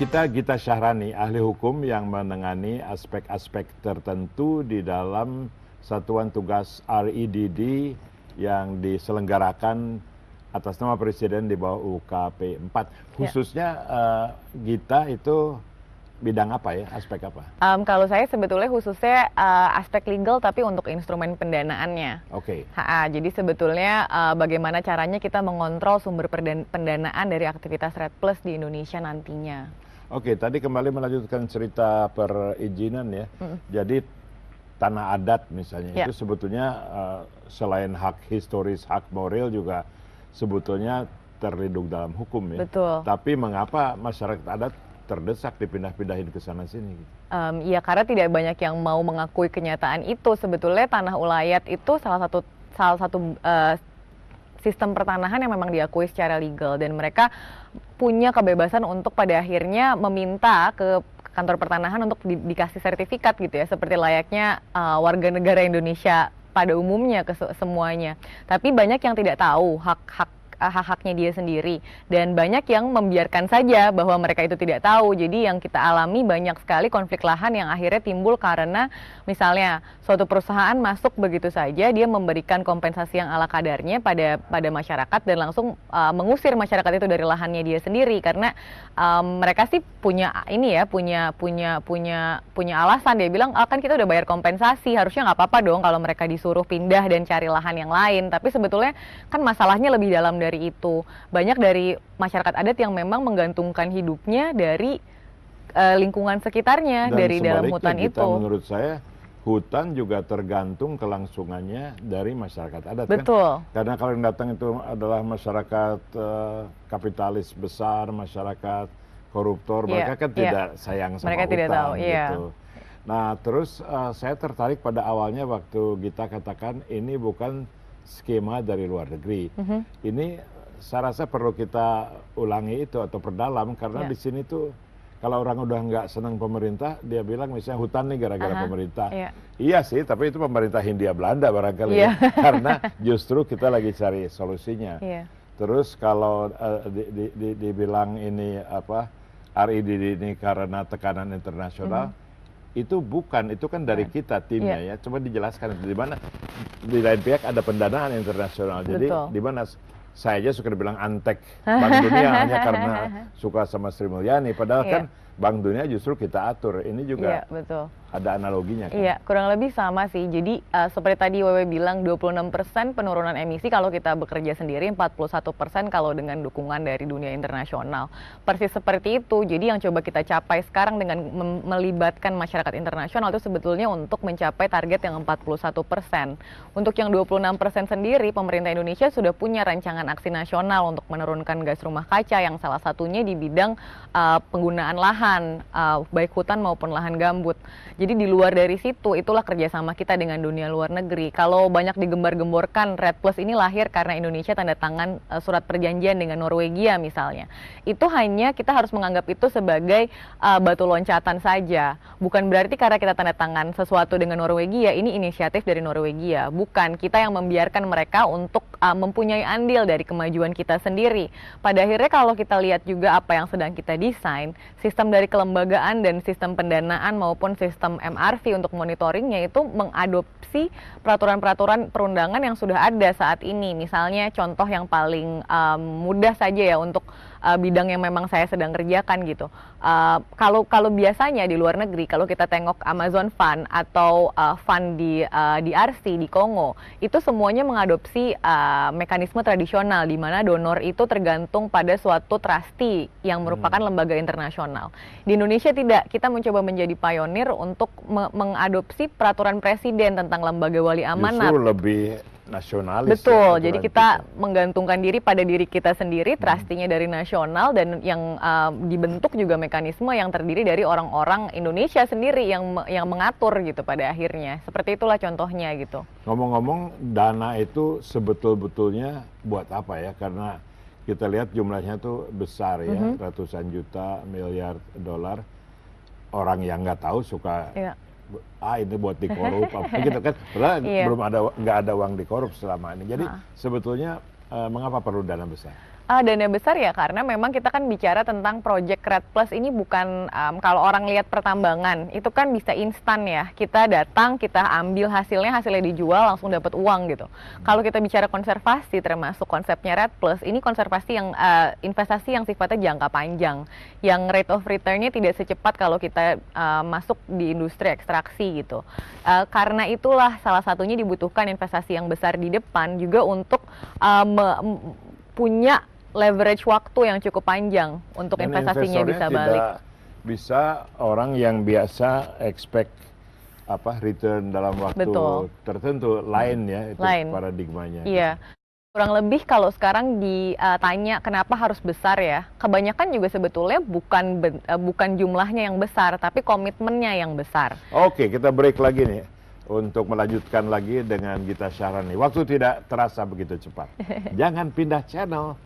kita Gita Syahrani, ahli hukum yang menangani aspek-aspek tertentu di dalam Satuan Tugas RIDD yang diselenggarakan atas nama Presiden di bawah UKP 4. Khususnya Gita itu bidang apa ya, aspek apa? Kalau saya sebetulnya khususnya aspek legal tapi untuk instrumen pendanaannya. Oke. Jadi sebetulnya bagaimana caranya kita mengontrol sumber pendanaan dari aktivitas Red Plus di Indonesia nantinya. Oke, tadi kembali melanjutkan cerita perizinan ya. Jadi tanah adat misalnya itu sebetulnya selain hak historis, hak moral juga sebetulnya terlindung dalam hukum ya. Betul. Tapi mengapa masyarakat adat terdesak dipindah-pindahin ke sana sini? Ya karena tidak banyak yang mau mengakui kenyataan itu. Sebetulnya tanah ulayat itu salah satu sistem pertanahan yang memang diakui secara legal, dan mereka punya kebebasan untuk pada akhirnya meminta ke kantor pertanahan untuk dikasih sertifikat gitu ya, seperti layaknya warga negara Indonesia pada umumnya ke semuanya. Tapi banyak yang tidak tahu hak-haknya dia sendiri, dan banyak yang membiarkan saja bahwa mereka itu tidak tahu. Jadi yang kita alami banyak sekali konflik lahan yang akhirnya timbul karena misalnya suatu perusahaan masuk begitu saja, dia memberikan kompensasi yang ala kadarnya pada masyarakat dan langsung mengusir masyarakat itu dari lahannya dia sendiri karena mereka sih punya alasan. Dia bilang kan kita udah bayar kompensasi, harusnya nggak apa-apa dong kalau mereka disuruh pindah dan cari lahan yang lain. Tapi sebetulnya kan masalahnya lebih dalam dari itu. Banyak dari masyarakat adat yang memang menggantungkan hidupnya dari lingkungan sekitarnya, dan dari dalam hutan itu. Menurut saya hutan juga tergantung kelangsungannya dari masyarakat adat. Betul. Kan? Karena kalau yang datang itu adalah masyarakat kapitalis besar, masyarakat koruptor, mereka kan tidak sayang sama mereka hutan. Tidak tahu, gitu. Nah terus saya tertarik pada awalnya waktu kita katakan ini bukan skema dari luar negeri. Ini saya rasa perlu kita ulangi itu atau perdalam karena di sini tuh kalau orang udah nggak senang pemerintah, dia bilang misalnya hutan nih gara-gara pemerintah. Iya sih, tapi itu pemerintah Hindia Belanda barangkali ya, karena justru kita lagi cari solusinya. Terus kalau dibilang ini apa RIDD ini karena tekanan internasional, itu bukan, itu kan dari kita timnya ya. Coba dijelaskan di mana di lain pihak ada pendanaan internasional. Jadi di mana saya aja suka dibilang antek Bank Dunia hanya karena suka sama Sri Mulyani, padahal kan Bank Dunia justru kita atur. Ini juga ada analoginya kan? Iya, kurang lebih sama sih. Jadi seperti tadi Wewe bilang 26% penurunan emisi kalau kita bekerja sendiri, 41% kalau dengan dukungan dari dunia internasional. Persis seperti itu. Jadi yang coba kita capai sekarang dengan melibatkan masyarakat internasional itu sebetulnya untuk mencapai target yang 41%. Untuk yang 26% sendiri, pemerintah Indonesia sudah punya rancangan aksi nasional untuk menurunkan gas rumah kaca yang salah satunya di bidang penggunaan lahan, baik hutan maupun lahan gambut. Jadi di luar dari situ, itulah kerjasama kita dengan dunia luar negeri. Kalau banyak digembar-gemborkan, Red Plus ini lahir karena Indonesia tanda tangan surat perjanjian dengan Norwegia misalnya. Itu hanya kita harus menganggap itu sebagai batu loncatan saja. Bukan berarti karena kita tanda tangan sesuatu dengan Norwegia, ini inisiatif dari Norwegia. Bukan, kita yang membiarkan mereka untuk mempunyai andil dari kemajuan kita sendiri. Pada akhirnya kalau kita lihat juga apa yang sedang kita desain, sistem dari kelembagaan dan sistem pendanaan maupun sistem MRV untuk monitoringnya itu mengadopsi peraturan-peraturan perundangan yang sudah ada saat ini. Misalnya contoh yang paling mudah saja ya untuk bidang yang memang saya sedang kerjakan gitu. Kalau biasanya di luar negeri, kalau kita tengok Amazon Fund atau fund di DRC di Kongo, itu semuanya mengadopsi mekanisme tradisional di mana donor itu tergantung pada suatu trustee yang merupakan lembaga internasional. Di Indonesia tidak, kita mencoba menjadi pionir untuk mengadopsi peraturan presiden tentang lembaga wali amanat. Justru lebih nasionalis. Betul, jadi kita menggantungkan diri pada diri kita sendiri, trustee-nya dari nasional, dan yang dibentuk juga mekanisme yang terdiri dari orang-orang Indonesia sendiri yang mengatur gitu pada akhirnya. Seperti itulah contohnya gitu. Ngomong-ngomong, dana itu sebetul-betulnya buat apa ya? Karena kita lihat jumlahnya tuh besar ya, ratusan juta, miliar dolar. Orang yang nggak tahu suka ini buat dikorup apa gitu kan, padahal belum ada, nggak ada uang dikorup selama ini. Jadi sebetulnya mengapa perlu dana besar? Dana besar ya, karena memang kita kan bicara tentang Project Red Plus ini bukan, kalau orang lihat pertambangan, itu kan bisa instan ya. Kita datang, kita ambil hasilnya dijual, langsung dapat uang gitu. Kalau kita bicara konservasi, termasuk konsepnya Red Plus, ini konservasi yang investasi yang sifatnya jangka panjang, yang rate of return-nya tidak secepat kalau kita masuk di industri ekstraksi gitu. Karena itulah salah satunya dibutuhkan investasi yang besar di depan juga untuk punya leverage waktu yang cukup panjang untuk Dan investasinya bisa balik. Tidak bisa orang yang biasa expect return dalam waktu tertentu, lain ya itu paradigmanya. Iya. Kurang lebih kalau sekarang ditanya kenapa harus besar ya, kebanyakan juga sebetulnya bukan jumlahnya yang besar, tapi komitmennya yang besar. Oke, kita break lagi nih untuk melanjutkan lagi dengan Gita Syahrani. Waktu tidak terasa begitu cepat. Jangan pindah channel.